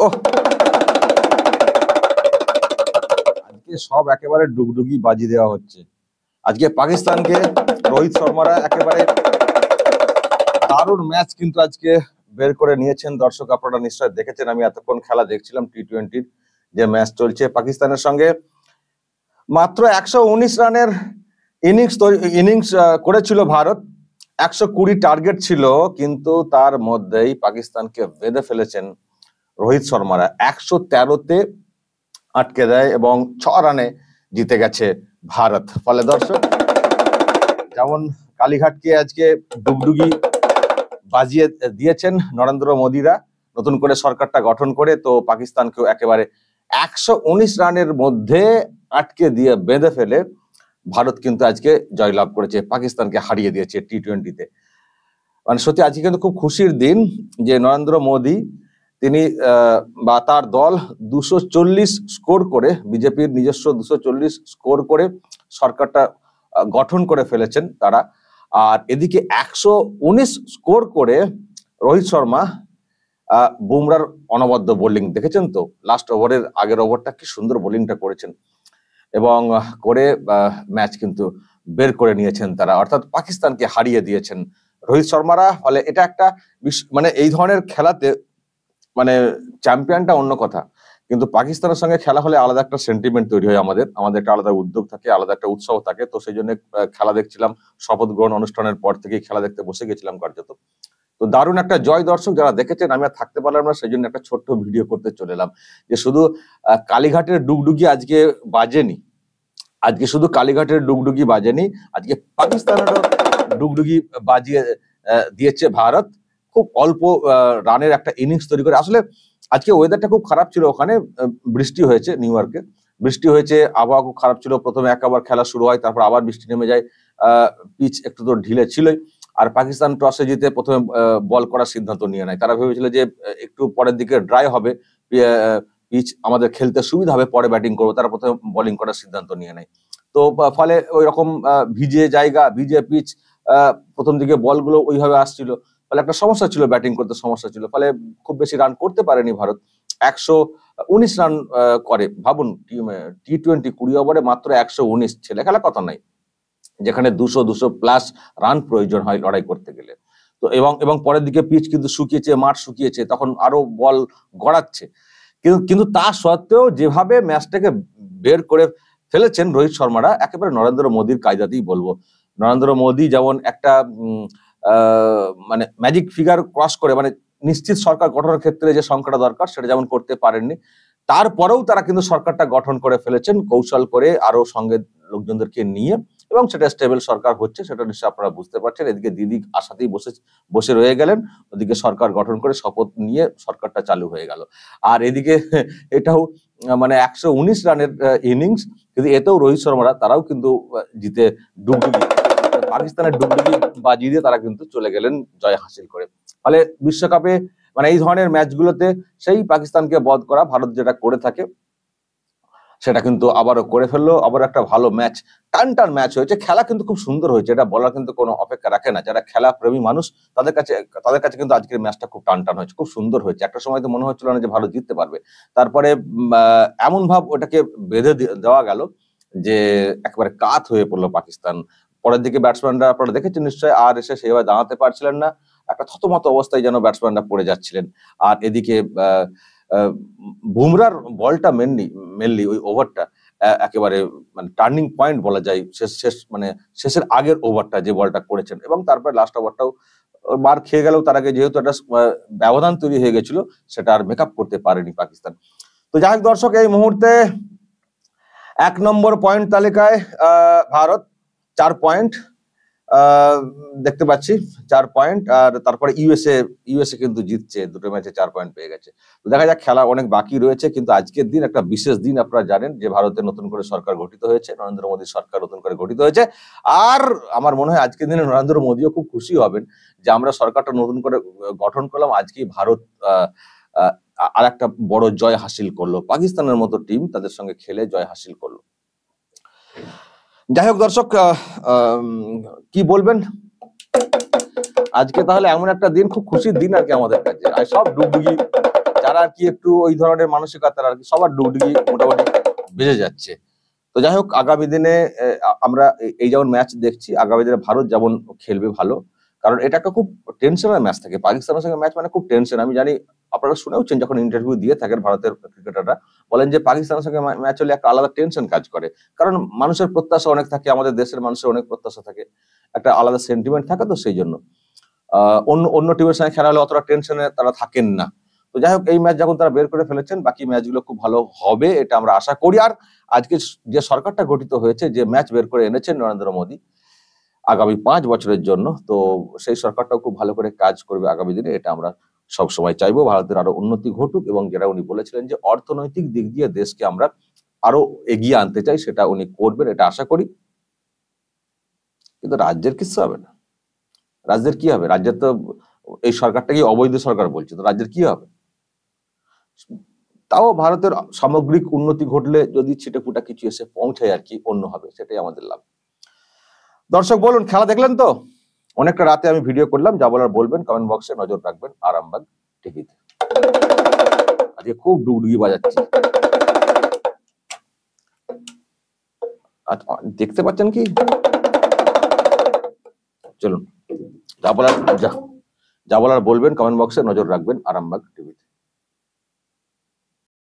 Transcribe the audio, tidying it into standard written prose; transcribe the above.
ওহ, আজকে সব একেবারে ডুগডুগি বাজি দেওয়া হচ্ছে। আজকে পাকিস্তানকে রোহিত শর্মারা একেবারে দারুণ ম্যাচ কিন্তু আজকে বের করে নিয়েছেন। দর্শক আপনারা নিশ্চয় দেখেছেন, আমি এতক্ষণ খেলা দেখছিলাম টি-20 যে ম্যাচ চলছে পাকিস্তানের সঙ্গে। মাত্র 119 রানের ইনিংস করেছিল ভারত, 120 টার্গেট ছিল, কিন্তু তার মধ্যেই পাকিস্তানকে বেঁধে ফেলেছেন রোহিত শর্মারা। 113তে আটকে দেয় এবং 6 রানে জিতে গেছে ভারত। ফলে দর্শক, যেমন কালীঘাটকে আজকে ডুগডুগি বাজিয়ে দিয়েছেন নরেন্দ্র মোদীরা নতুন করে সরকারটা গঠন করে, তো পাকিস্তানকেও একেবারে 119 রানের মধ্যে আটকে দিয়ে বেঁধে ফেলে ভারত কিন্তু আজকে জয়লাভ করেছে, পাকিস্তানকে হারিয়ে দিয়েছে টি-20-তে। মানে সত্যি আজকে কিন্তু খুব খুশির দিন যে নরেন্দ্র মোদী তিনি বা তার দল 240 স্কোর করে, বিজেপির নিজস্ব 240 স্কোর করে সরকারটা গঠন করে ফেলেছেন তারা। আর এদিকে 119 স্কোর করে রোহিত শর্মা বুমরার অনবদ্য বোলিং দেখেছেন তো, লাস্ট ওভারের আগের ওভারটা কি সুন্দর বোলিংটা করেছেন এবং করে ম্যাচ কিন্তু বের করে নিয়েছেন তারা, অর্থাৎ পাকিস্তানকে হারিয়ে দিয়েছেন রোহিত শর্মারা। ফলে এটা একটা মানে এই ধরনের খেলাতে মানে চ্যাম্পিয়নটা অন্য কথা, কিন্তু পাকিস্তানের সঙ্গে খেলা হলে আলাদা একটা সেন্টিমেন্ট তৈরি হয়, আমাদের একটা আলাদা উদ্যোগ থাকে, আলাদা একটা উৎসাহ থাকে। তো সেই জন্য খেলা দেখছিলাম, শপথ গ্রহণ অনুষ্ঠানের পর থেকে খেলা দেখতে বসে গেছিলাম কার্যত। তো দারুণ একটা জয়। দর্শক যারা দেখেছেন, আমি আর থাকতে পারলাম না, সেই জন্য একটা ছোট্ট ভিডিও করতে চলে এলাম যে শুধু কালীঘাটের ডুগডুগি আজকে বাজেনি, আজকে শুধু কালীঘাটের ডুগডুগি বাজেনি, আজকে পাকিস্তানেরও ডুগডুগি বাজিয়ে দিয়েছে ভারত। খুব অল্প রানের একটা ইনিংস তৈরি করে। আসলে আজকে ওয়েদারটা খুব খারাপ ছিল, ওখানে বৃষ্টি হয়েছে, নিউ ইয়র্কে বৃষ্টি হয়েছে, আবহাওয়া খুব খারাপ ছিল। প্রথমে একবার খেলা শুরু হয়, তারপর আবার বৃষ্টি নেমে যায়, পিচ একটু তো ঢিলে ছিলই। আর পাকিস্তান টসে জিতে প্রথমে বল করার সিদ্ধান্ত নিয়ে নেয়। তারা ভেবেছিল যে একটু পরের দিকে ড্রাই হবে পিচ, আমাদের খেলতে সুবিধা হবে, পরে ব্যাটিং করবো, তারা প্রথমে বোলিং করার সিদ্ধান্ত নিয়ে নেয়। তো ফলে ওই রকম ভিজে জায়গা, ভিজে পিচ, প্রথম দিকে বলগুলো ওইভাবে আসছিল, ফলে একটা সমস্যা ছিল, ব্যাটিং করতে সমস্যা ছিল, ফলে খুব বেশি রান করতে পারেনি ভারত। 119 রান করে, ভাবুন টি-20 20 ওভারে মাত্র 119, ছেলে খেলা কথা নাই, যেখানে 200 প্লাস রান প্রয়োজন হয় লড়াই করতে গেলে। তো এবং পরের দিকে পিচ কিন্তু শুকিয়েছে, মাঠ শুকিয়েছে, তখন আরো বল গড়াচ্ছে, কিন্তু তা সত্ত্বেও যেভাবে ম্যাচটাকে বের করে ফেলেছেন রোহিত শর্মারা, একেবারে নরেন্দ্র মোদীর কায়দাতেই বলবো। নরেন্দ্র মোদী যেমন একটা মানে ম্যাজিক ফিগার ক্রস করে, মানে নিশ্চিত সরকার গঠনের ক্ষেত্রে যে সংখ্যাটা দরকার সেটা যেমন করতে পারেননি, তারপরেও তারা কিন্তু সরকারটা গঠন করে ফেলেছেন কৌশল করে, আরো সঙ্গে লোকজনদেরকে নিয়ে, এবং সেটা স্টেবল সরকার হচ্ছে, সেটা নিশ্চয়ই আপনারা বুঝতে পারছেন। এদিকে দিদি আশাতেই বসে রয়ে গেলেন, ওদিকে সরকার গঠন করে শপথ নিয়ে সরকারটা চালু হয়ে গেল। আর এদিকে এটাও মানে 119 রানের ইনিংস, কিন্তু এতেও রোহিত শর্মারা তারাও কিন্তু জিতে ডুগডুগি, পাকিস্তানের ডুগডুগি বাজিয়ে দিয়ে তারা কিন্তু চলে গেলেন জয় হাসিল করে। ফলে বিশ্বকাপে মানে এই ধরনের ম্যাচগুলোতে সেই পাকিস্তানকে বধ করা ভারত যেটা করে থাকে, সেটা কিন্তু আবারও করে ফেললো। আবার একটা ভালো ম্যাচ, টান ম্যাচ হয়েছে, খেলা কিন্তু খুব সুন্দর হয়েছে, এটা বলার কিন্তু কোনো অপেক্ষা রাখে না। যারা খেলা প্রেমী মানুষ তাদের কাছে কিন্তু আজকের ম্যাচটা খুব টান হয়েছে, খুব সুন্দর হয়েছে। একটা সময় তো মনে হচ্ছিল না যে ভারত জিততে পারবে, তারপরে এমন ভাব ওটাকে বেঁধে দেওয়া গেল যে একেবারে কাত হয়ে পড়লো পাকিস্তান। পরের দিকে ব্যাটসম্যানরা আপনারা দেখেছেন নিশ্চয়ই, আর এসে সেভাবে দাঁড়াতে পারছিলেন না, একটা থতমত অবস্থায় যেন ব্যাটসম্যানরা পড়ে যাচ্ছিলেন। আর এদিকে বুমরার বলটা মেনলি ওই ওভারটা একেবারে মানে টার্নিং পয়েন্ট বলা যায়, মানে শেষের আগের ওভারটা যে বলটা করেছেন, এবং তারপরে লাস্ট ওভারটাও মার খেয়ে গেলেও তার আগে যেহেতু একটা ব্যবধান তৈরি হয়ে গেছিল, সেটা আর মেকআপ করতে পারেনি পাকিস্তান। তো যাই হোক দর্শক, এই মুহূর্তে 1 নম্বর পয়েন্ট তালিকায় ভারত 4 পয়েন্ট দেখতে পাচ্ছি, 4 পয়েন্ট। আর তারপরে ইউএসএ কিন্তু জিতছে, দুটো ম্যাচে 4 পয়েন্ট পেয়ে গেছে। তো দেখা যাক, খেলা অনেক বাকি রয়েছে, কিন্তু আজকের দিন একটা বিশেষ দিন। আপনারা জানেন যে ভারতের নতুন করে সরকার গঠিত হয়েছে, নরেন্দ্র মোদীর সরকার নতুন করে গঠিত হয়েছে। আর আমার মনে হয় আজকের দিনে নরেন্দ্র মোদীও খুব খুশি হবেন যে আমরা সরকারটা নতুন করে গঠন করলাম, আজকেই ভারত আর একটা বড় জয় হাসিল করলো, পাকিস্তানের মতো টিম তাদের সঙ্গে খেলে জয় হাসিল করলো। যাই হোক দর্শক, কি বলবেন আজকে? তাহলে এমন একটা দিন, খুব খুশির দিন আর কি আমাদের কাছে। আর সব ডুগডুগি যারা যারা আর কি একটু ওই ধরনের মানসিকতার আর কি সবার ডুগডুগি মোটামুটি বেজে যাচ্ছে। তো যাই হোক, আগামী দিনে আমরা এই যেমন ম্যাচ দেখছি, আগামী দিনে ভারত যেমন খেলবে ভালো, কারণ এটা একটা খুব টেনশনের ম্যাচ থাকে। পাকিস্তানের সঙ্গে ম্যাচ মানে খুব টেনশন। আমি জানি আপনারা শুনেওছেন যখন ইন্টারভিউ দিয়ে থাকেন ভারতের ক্রিকেটাররা, বলেন যে পাকিস্তানের সঙ্গে ম্যাচ হলে একটা আলাদা টেনশন কাজ করে। কারণ মানুষের প্রত্যাশা অনেক থাকে, আমাদের দেশের মানুষের অনেক প্রত্যাশা থাকে, একটা আলাদা সেন্টিমেন্ট থাকে, তো সেই জন্য অন্য অন্য টিমের সঙ্গে খেলা হলে অতটা টেনশনে তারা থাকেন না। তো যাই হোক, এই ম্যাচ যখন তারা বের করে ফেলেছেন, বাকি ম্যাচগুলো খুব ভালো হবে এটা আমরা আশা করি। আর আজকে যে সরকারটা গঠিত হয়েছে, যে ম্যাচ বের করে এনেছেন নরেন্দ্র মোদী আগামী 5 বছরের জন্য, তো সেই সরকারটাও খুব ভালো করে কাজ করবে আগামী দিনে, এটা আমরা সব সময় চাইবো। ভারতের আরো উন্নতি ঘটুক, এবং যেটা উনি বলেছিলেন যে অর্থনৈতিক দিক দিয়ে দেশকে আমরা আরো এগিয়ে আনতে চাই, সেটা উনি করবেন, এটা আশা করি। কিন্তু রাজ্যের কিছু হবে না। রাজ্যের কি হবে? রাজ্যের তো এই সরকারটাকে অবৈধ সরকার বলছে, তো রাজ্যের কি হবে? তাও ভারতের সামগ্রিক উন্নতি ঘটলে যদি ছিটেফুটা কিছু এসে পৌঁছায় আর কি, অন্য হবে, সেটাই আমাদের লাভ। দর্শক বলুন, খেলা দেখলেন তো? অনেকটা রাতে আমি ভিডিও করলাম, যা বলার বলবেন, কমেন্ট বক্সে নজর রাখবেন আরামবাগ টিভিতে। আজকে খুব ডুগডুগি বাজাচ্ছি, দেখতে পাচ্ছেন কি? চলুন, যা বলার বলবেন, কমেন্ট বক্সে নজর রাখবেন আরামবাগ টিভি।